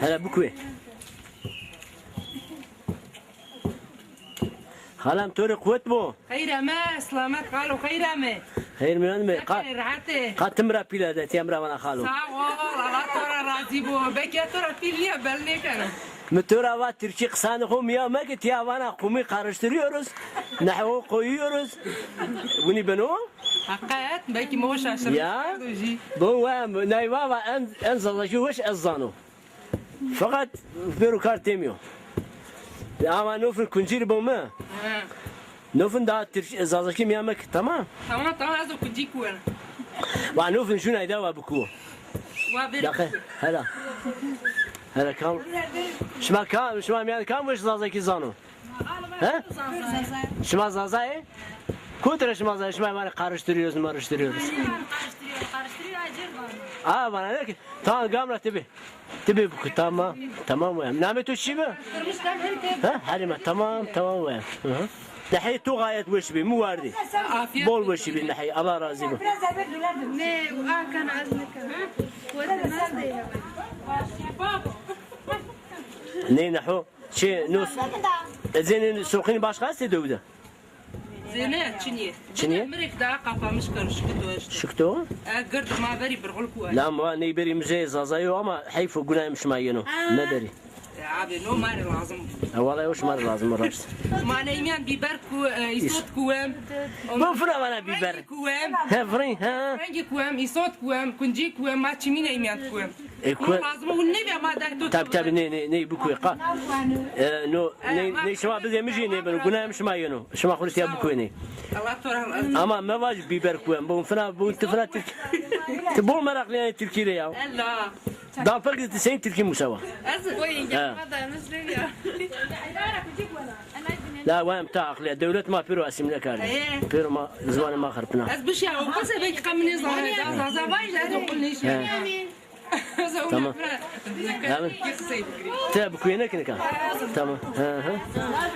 هلا بكوي خالم توري قوت بو خير ما سلامت قالوا خير ما خير من مي راحتي قد تمرا بيلا دتي امرا وانا خالو ساعة والله ترى راضي بو بك يا ترى في لي بلني كانوا متورا va Türkçe kısanıkum ya meket ya bana kumu karıştırıyoruz. Nahvu koyuyoruz. Bunu ben o? حقات بك موش عشان Ya bu nayva en zalaki hoş ezzano. Fakat perukar demiyor. Ama nufun kuncir bu mu? Nufun daha Türkçe zalaki mi yemek tamam? تمام هذا كنتي كون Ve nufun şuna idava buku. وابر Dakika hala. Hala kam. Şma yani kam hoş zalaki zano. He? Şma zazay? Kutre şma zazay şma bana karıştırıyoruz. Karıştırıyor acır var. Bana ne ki? Tamam gamra tabi. Tabi bu tamam. Tamam ya. Namet o şey mi? Ha? Halime tamam ya. Dahi tu gayet وش بي مو واردي. بول وش بي dahi Allah razı olsun. Ne kan azmaka. Ne nahu? Şey nus. Zenin sokini başka istediyordu. زينة تشنيه تشنيه؟ مريك دا قفا مش كرشكتو اشتو Şıktı o? قرد ما بري برغلكو La ma ne beri müze zazayı ama hayfu günah mش mayeno. Ne deri? عابي نو ماري لازم Vallahi hoş mar lazım uğraşsın. ما نيمان بيبركو يصوت كوام Bu fıra bana biber. كوام He fırın ha. فرنجي كوام يصوت كوام كنجي كوام ما تشمين ايمان كوام لازم والنبي ما دايتو Tabi ne bu kuya. No ne şuma bize müje ne ben günah mش mayeno. Şuma kulis ya bu kuya ne. الله ترى Ama mevaj biber kuyan. Bu fıra bu tifra Türk. Bu meraklı yani Türkiye'de ya. لا Daha farklı sen Türkiye musava. أزل وين لا وين بتاعك لا دولة ما بيرو اسم لك هذا بيرو ما زمان ما خربنا أز بشي أو بس بيك قمني زمان زمان لا تقول ليش تمام تاب كوينة كنكا تمام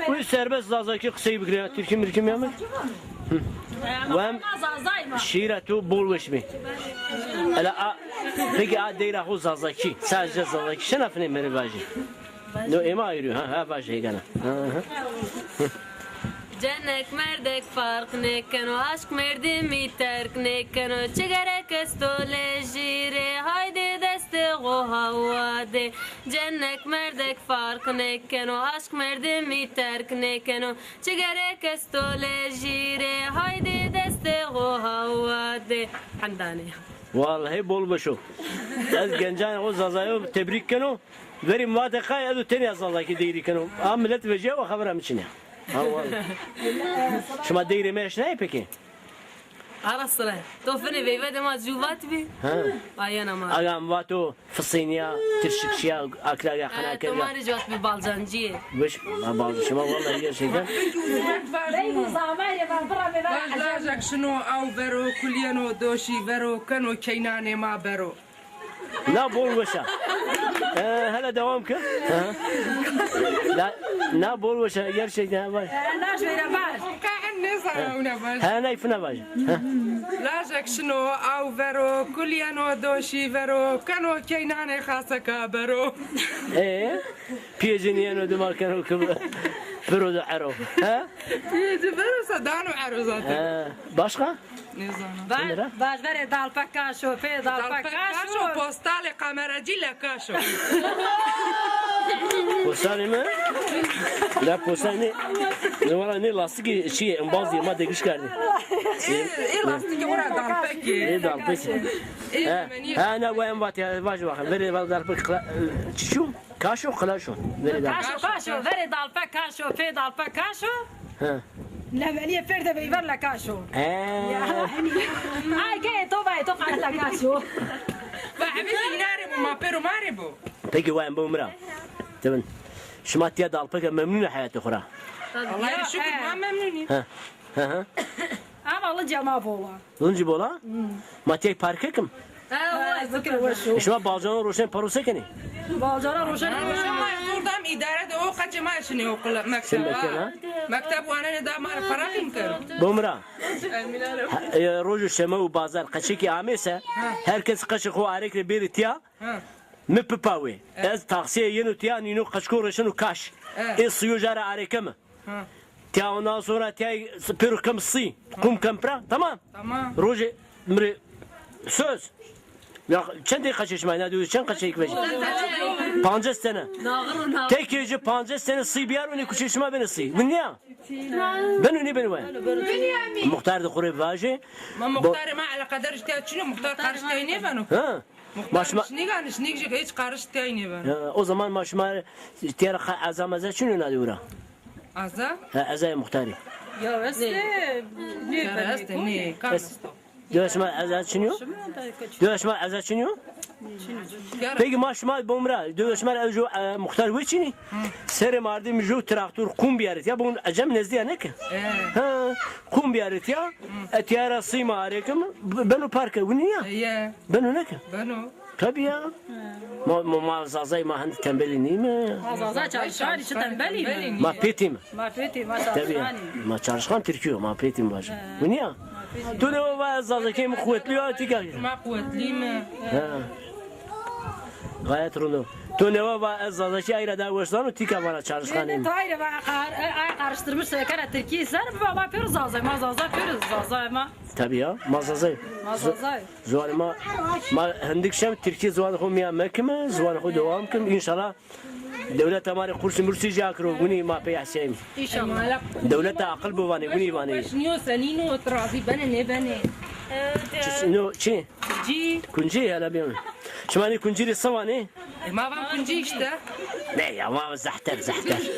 والسربس زازاكي قصي بكري تركي مركي ميامك وهم شيرة بول وشمي لا بيجي عاديرا هو زازاكي ساجة زازاكي شنفني مري باجي نو إما يرو ها باجي هيجانا جنك مردك فرق نكن وعشق مردي ميترك نكن وشجرك استولي جيري هايدي دستي غوها وادي جنك مردك فرق نكن وعشق مردي ميترك نكن وشجرك استولي جيري هايدي دستي غوها وادي حمداني والله bol başo. Az gençler o zazayı tebrik keno. Verim vaataka ya da teni azalaki değeri keno. Am millet vece ve haberam içine. Allah. Şuma değeri meş ne peki? على الصلاة توفني بيبدأ ما جوبات بي أيانا ما Agam vato fısiniya tirşikşiya aklaga kana kerga. تماري جوات ببالجانجية Beş bazı şuma vallahi gerçekten. لاجك شنو أو برو كليانو دوشي برو كانوا كيناني ما برو La bol başa. Hala devam ki. La na bol başa gerçekten var. كأني صارونا باش Ha ne ifne var. لاجك شنو أو برو كليانو دوشي برو كانوا كيناني خاصك برو Piyeziniyen ödüm arkan o kıvı. Pero da aro. Ha? يجي برو صدانو عروزات Başka? نظام باش بره دال پکاشو پی دال كاشو پکاشو بوستالي قمرة جيلا كاشو Postane mi? La postane. Ne var ne lastik şey embaz diye madde güç geldi. إيه لاستيكي ورا دار بكي Ne dal peki? Ha ne bu en vat ya vaj bakın. Veri dal dar pek çişu kaşo kalaşo. Veri dal. کاشو کاشو بره دال پکاشو پی دال پکاشو Ha. لبنیه فرده بیبر لکاشو آی که تو بای تو قال لکاشو بحبيبي ناربو ما بيرو ماربو Peki bu en bu umra. Tamam. Şmatiya dal pek memnun hayatı khura. الله يشكر ما ممنونين Ha. Ha. اما الله جما بولا Lunci bola? Matiya parke kim? ذكر وشو Şma balcanı roşen parusa keni. باجارا روشن ما يزور إدارة أو قد ما شنو يقول Sen مكتب bekle ha. مكتب وأنا دا مار فراغ كانوا Bu umra. Roju şema u bazar kaçıki amese herkes kaçık o arekle bir tiya. مپپاوی از تاکسیه ینو تیا نینو قشکورشن و کاش این سیو جاره عریکم تیا ondan sonra tya pür kımsı kum kampra tamam roje mre söz ya çende kaçışmayın hadi çen kaçayık verin 50 sene tek gece 50 sene sı biyar beni kuçuşma beni sı bu ne ben ne beni var muhtar da kureb vaje ما مختار ما على قدر اشتيا شنو مختار قارش تايني بانو ha مختار شنيك هيك قارش تايني بانو o zaman maşma tiyara azamaza şunu ne diyor عزا azay muhtari Ya veste. كرست ني كارستو Dövüşme azat çiniyor. Dövüşme azat çiniyor. Peki maşma bomra dövüşme evju muhtar ve çini. Seri mardi mju traktör kum biyaret ya bunun acem nezdiya ne ki? Ha kum biyaret ya. Etiyara sima arekim benu parke bu niye? هي Benu ne ki? بنو Tabii ya. Ma zazay ma hand tembeli değil mi? Azaza çalışan için tembeli mi? Ma petim. Mafeti Tabii ya. Ma çalışkan Türkiye ma petim var. Bu niye? Tu ne var zazay kim kuvvetli tika. ما قوت لي ما Gayet runu. Tu ne var zazay ayra da başlan o tika bana çalışkanım. Tayre karıştırmış sekere Türkiye sen baba pür zazay ma zazay pür zazay ma Tabii ya. Ma zazay. zazay. Zuan ma hendik şem Türkiye zuan xum ya mekme zuan xu devam kim inşallah. Devlet amare kursi mursi jakro guni ma pe yahsem. İnşallah. Devlet akıl bu vani guni vani. شنو سنينو ترازي بني ne beni. No çi? جي Kunci hala bir. Şmani kunciri savani. ما بام كنجي işte. Ne ya ma zahter.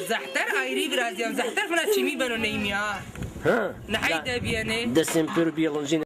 زحتر ايري براز يا زحتر فنا تشيمي بنو نيميا Ha. نحيد بياني Desim pür bir yılıncı